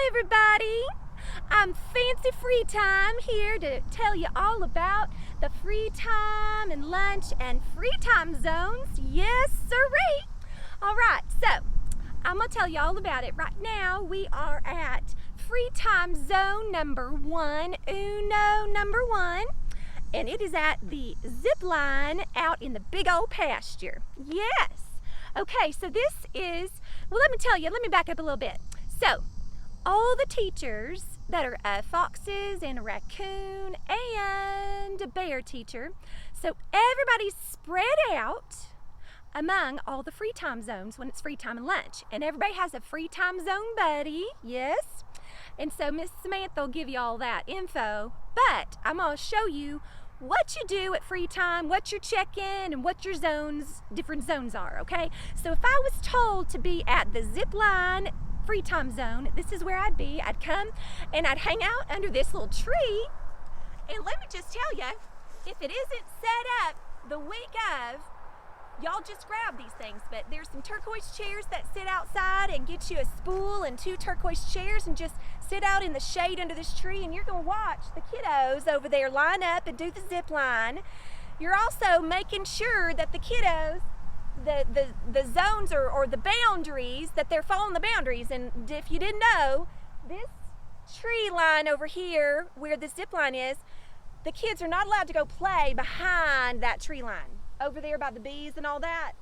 everybody. I'm Fancy Free Time here to tell you all about the free time and lunch and free time zones. Yes, sirree. All right, so I'm going to tell you all about it. Right now, we are at free time zone number one, number one. And it is at the zip line out in the big old pasture. Yes. Okay, so this is, well, let me back up a little bit. So, all the teachers that are foxes and a raccoon and a bear teacher, so everybody's spread out among all the free time zones when it's free time and lunch. And everybody has a free time zone buddy, yes? And so Miss Samantha will give you all that info, but I'm going to show you what you do at free time, what your check-in, and what your different zones are, okay? So if I was told to be at the zip line free time zone, this is where I'd be. I'd come and I'd hang out under this little tree, and let me just tell you, if it isn't set up the week of, y'all just grab these things, but there's some turquoise chairs that sit outside and get you a spool and 2 turquoise chairs and just sit out in the shade under this tree, and you're going to watch the kiddos over there line up and do the zip line. You're also making sure that the kiddos, the zones or the boundaries, that they're following the boundaries. And if you didn't know, this tree line over here where the zip line is, the kids are not allowed to go play behind that tree line over there by the bees and all that.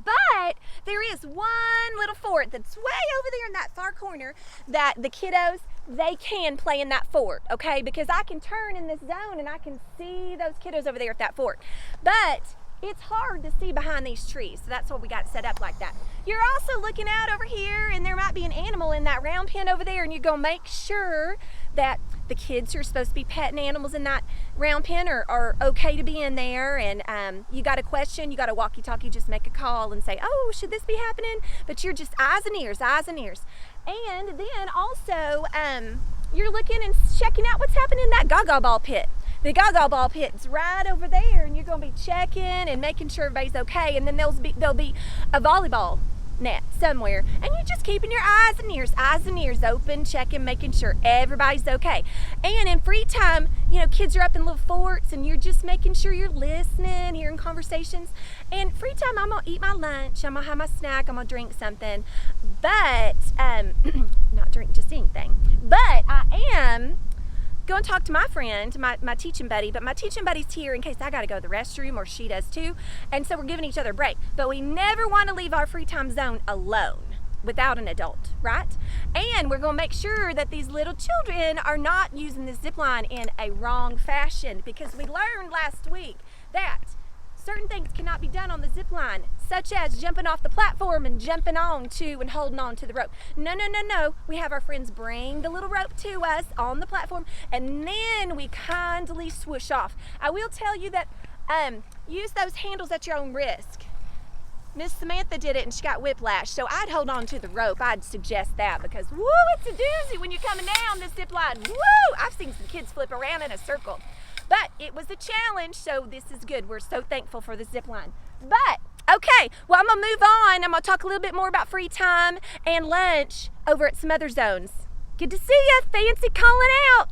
But there is one little fort that's way over there in that far corner that the kiddos, they can play in that fort, okay? Because I can turn in this zone and I can see those kiddos over there at that fort. But it's hard to see behind these trees, so that's why we got it set up like that. You're also looking out over here, and there might be an animal in that round pen over there, and you're going to make sure that the kids who are supposed to be petting animals in that round pen are okay to be in there. And you got a question, you got a walkie-talkie, just make a call and say, oh, should this be happening? But you're just eyes and ears, eyes and ears. And then also, you're looking and checking out what's happening in that gaga ball pit. The gaga ball pit's right over there, and you're going to be checking and making sure everybody's okay. And then there'll be a volleyball net somewhere, and you're just keeping your eyes and ears open, checking, making sure everybody's okay. And in free time, you know, kids are up in little forts, and you're just making sure you're listening, hearing conversations. And free time, I'm gonna eat my lunch, I'm gonna have my snack, I'm gonna drink something, but not drink just anything. But I am go and talk to my friend, my teaching buddy, but my teaching buddy's here in case I gotta go to the restroom, or she does too, and so we're giving each other a break. But we never want to leave our free time zone alone without an adult, right? And we're gonna make sure that these little children are not using the zip line in a wrong fashion, because we learned last week that certain things cannot be done on the zip line, such as jumping off the platform and jumping on to and holding on to the rope. No. We have our friends bring the little rope to us on the platform, and then we kindly swoosh off. I will tell you that use those handles at your own risk. Miss Samantha did it and she got whiplash, so I'd hold on to the rope. I'd suggest that, because woo, it's a doozy when you're coming down this zip line. Woo! I've seen some kids flip around in a circle. But it was a challenge, so this is good. We're so thankful for the zip line. But, okay, well, I'm going to move on. I'm going to talk a little bit more about free time and lunch over at some other zones. Good to see you. Fancy calling out.